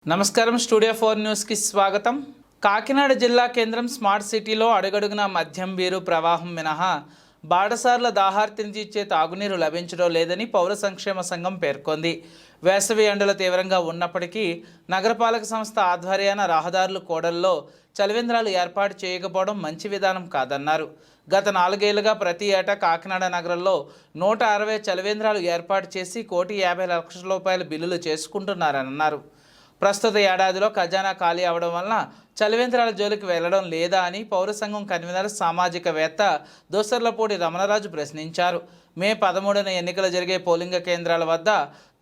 నమస్కారం studio 4 news కి స్వాగతం. కాకినాడ జిల్లా కేంద్రం స్మార్ట్ సిటీలో అడుగడుగునా మద్యం బీరు ప్రవాహం మినహా బాటసార్ల దాహార్తిని తీర్చే తాగునీరు లభించడం లేదని పౌర సంక్షేమ సంఘం పేర్కొంది. వేసవి ఎండలు తీవ్రంగా ఉన్నప్పటికీ నగరపాలక సంస్థ ఆధ్వర్యాన రహదారుల కూడల్లో చలివేంద్రాలు ఏర్పాటు చేయకపోవడం మంచి విధానం కాదన్నారు. గత 4 ఏళ్లుగా ప్రతి ఏటా కాకినాడ నగరంలో 160 చలివేంద్రాలు ఏర్పాటు చేసి ₹1,50,00,000 బిల్లులు చేసుకుంటున్నారన్నారు. ప్రస్తుత ఏడాదిలో ఖజానా ఖాళీ అవడం వలన చలివేంద్రాల జోలికి వెళ్లడం లేదా అని పౌర సంఘం కన్వీనర్ సామాజికవేత్త దోసర్లపూడి రమణరాజు ప్రశ్నించారు. మే 13న ఎన్నికలు జరిగే పోలింగ్ కేంద్రాల వద్ద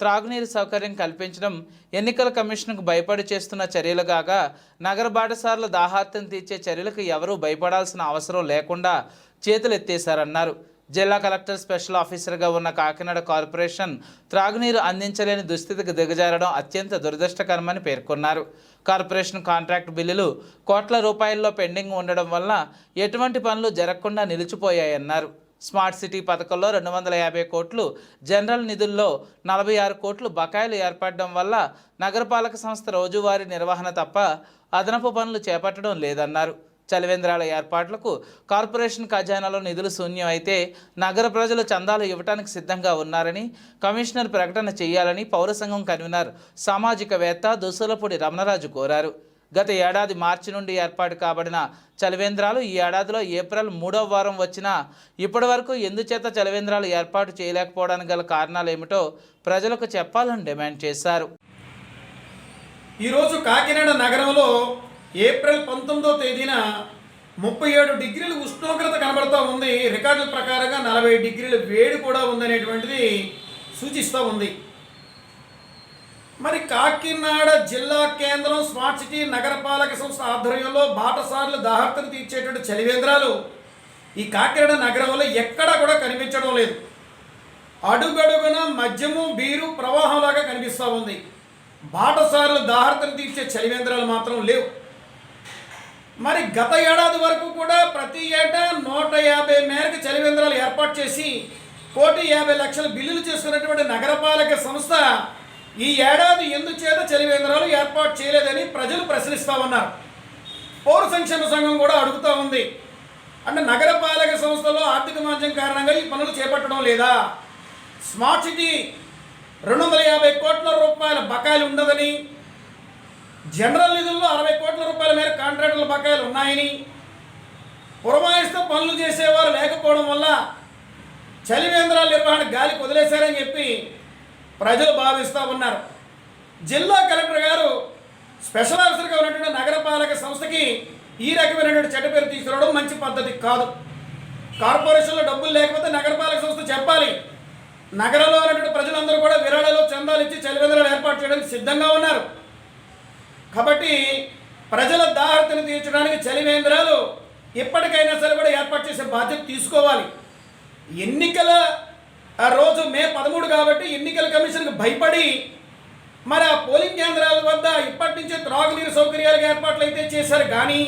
త్రాగునీరు సౌకర్యం కల్పించడం ఎన్నికల కమిషన్కు భయపడి చేస్తున్న చర్యలు కాగా నగర బాటసార్ల దాహార్తిని తీర్చే చర్యలకు ఎవరూ భయపడాల్సిన అవసరం లేకుండా చేతులెత్తేశారన్నారు. జిల్లా కలెక్టర్ స్పెషల్ ఆఫీసర్గా ఉన్న కాకినాడ కార్పొరేషన్ త్రాగునీరు అందించలేని దుస్థితికి దిగజారడం అత్యంత దురదృష్టకరమని పేర్కొన్నారు. కార్పొరేషన్ కాంట్రాక్ట్ బిల్లులు కోట్ల రూపాయల్లో పెండింగ్ ఉండడం వల్ల ఎటువంటి పనులు జరగకుండా నిలిచిపోయాయన్నారు. స్మార్ట్ సిటీ పథకంలో 250 కోట్లు, జనరల్ నిధుల్లో 46 కోట్లు బకాయిలు ఏర్పడడం వల్ల నగరపాలక సంస్థ రోజువారీ నిర్వహణ తప్ప అదనపు పనులు చేపట్టడం లేదన్నారు. చలివేంద్రాల ఏర్పాట్లకు కార్పొరేషన్ ఖజానాలో నిధులు శూన్యం అయితే నగర ప్రజలు చందాలు ఇవ్వడానికి సిద్ధంగా ఉన్నారని కమిషనర్ ప్రకటన చేయాలని పౌర సంఘం కన్వీనర్ సామాజికవేత్త దోసలపూడి రమణరాజు కోరారు. గత ఏడాది మార్చి నుండి ఏర్పాటు కాబడిన చలివేంద్రాలు ఈ ఏడాదిలో ఏప్రిల్ 3వ వారం వచ్చినా ఇప్పటి వరకు ఎందుచేత చలివేంద్రాలు ఏర్పాటు చేయలేకపోవడానికి గల కారణాలు ఏమిటో ప్రజలకు చెప్పాలని డిమాండ్ చేశారు. ఈరోజు కాకినాడ నగరంలో ఏప్రిల్ 19వ తేదీన 37 డిగ్రీల ఉష్ణోగ్రత కనబడుతూ ఉంది. రికార్డుల ప్రకారంగా 40 డిగ్రీల వేడి కూడా ఉందనేటువంటిది సూచిస్తూ ఉంది. మరి కాకినాడ జిల్లా కేంద్రం స్మార్ట్ సిటీ నగరపాలక సంస్థ ఆధ్వర్యంలో బాటసార్లు దాహార్తిని తీర్చేటువంటి చలివేంద్రాలు ఈ కాకినాడ నగరంలో ఎక్కడా కూడా కనిపించడం లేదు. అడుగడుగున మద్యము బీరు ప్రవాహంలాగా కనిపిస్తూ ఉంది. బాటసార్లు దాహార్తిని తీర్చే చలివేంద్రాలు మాత్రం లేవు. మరి గత ఏడాది వరకు కూడా ప్రతి ఏటా 150 మేరకు చలివేంద్రాలు ఏర్పాటు చేసి ₹1,50,00,000 బిల్లులు చేసుకున్నటువంటి నగరపాలక సంస్థ ఈ ఏడాది ఎందుచేత చలివేంద్రాలు ఏర్పాటు చేయలేదని ప్రజలు ప్రశ్నిస్తూ ఉన్నారు. పౌర సంక్షేమ సంఘం కూడా అడుగుతూ ఉంది. అంటే నగరపాలక సంస్థలో ఆర్థిక మాంద్యం కారణంగా ఈ పనులు చేపట్టడం లేదా? స్మార్ట్ సిటీ ₹250 కోట్ల బకాయిలు ఉండదని, జనరల్ నిధుల్లో ₹60 కోట్ల మేర కాంట్రాక్టుల బకాయిలు ఉన్నాయని, పురమాయిస్తూ పనులు చేసేవారు లేకపోవడం వల్ల చలివేంద్రాల నిర్వహణ గాలికి వదిలేశారని చెప్పి ప్రజలు భావిస్తూ ఉన్నారు. జిల్లా కలెక్టర్ గారు స్పెషల్ ఆఫీసర్గా ఉన్నటువంటి నగరపాలక సంస్థకి ఈ రకమైనటువంటి చెడ్డ పేరు తీసుకురావడం మంచి పద్ధతి కాదు. కార్పొరేషన్లో డబ్బులు లేకపోతే నగరపాలక సంస్థ చెప్పాలి. నగరంలో ఉన్నటువంటి ప్రజలందరూ కూడా విరాళాలు చందాలు ఇచ్చి చలివేంద్రాలు ఏర్పాటు చేయడానికి సిద్ధంగా ఉన్నారు. కాబట్టి ప్రజల దాహార్తిని తీర్చడానికి చలివేంద్రాలు ఎప్పటికైనా సరే కూడా ఏర్పాటు చేసే బాధ్యత తీసుకోవాలి. ఎన్నికల రోజు మే 13 కాబట్టి ఎన్నికల కమిషన్కి భయపడి మరి ఆ పోలింగ్ కేంద్రాల వద్ద ఇప్పటి నుంచే త్రాగునీరు సౌకర్యాలకు ఏర్పాట్లు అయితే చేశారు. కానీ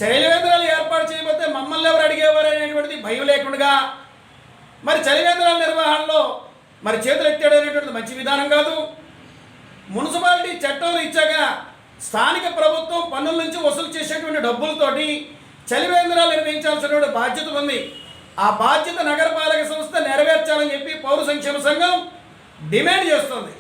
చలివేంద్రాలు ఏర్పాటు చేయకపోతే మమ్మల్ని ఎవరు అడిగేవారు అనేటువంటిది భయం లేకుండా మరి చలివేంద్రాల నిర్వహణలో మరి చేతులు ఎత్తాడు అనేటువంటిది మంచి విధానం కాదు. మున్సిపాలిటీ చట్టం ఇచ్చాగా స్థానిక ప్రభుత్వం పన్నుల నుంచి వసూలు చేసేటువంటి డబ్బులతోటి చలివేంద్రాలు నిర్వహించాల్సినటువంటి బాధ్యత ఉంది. ఆ బాధ్యత నగరపాలక సంస్థ నెరవేర్చాలని చెప్పి పౌర సంక్షేమ సంఘం డిమాండ్ చేస్తుంది.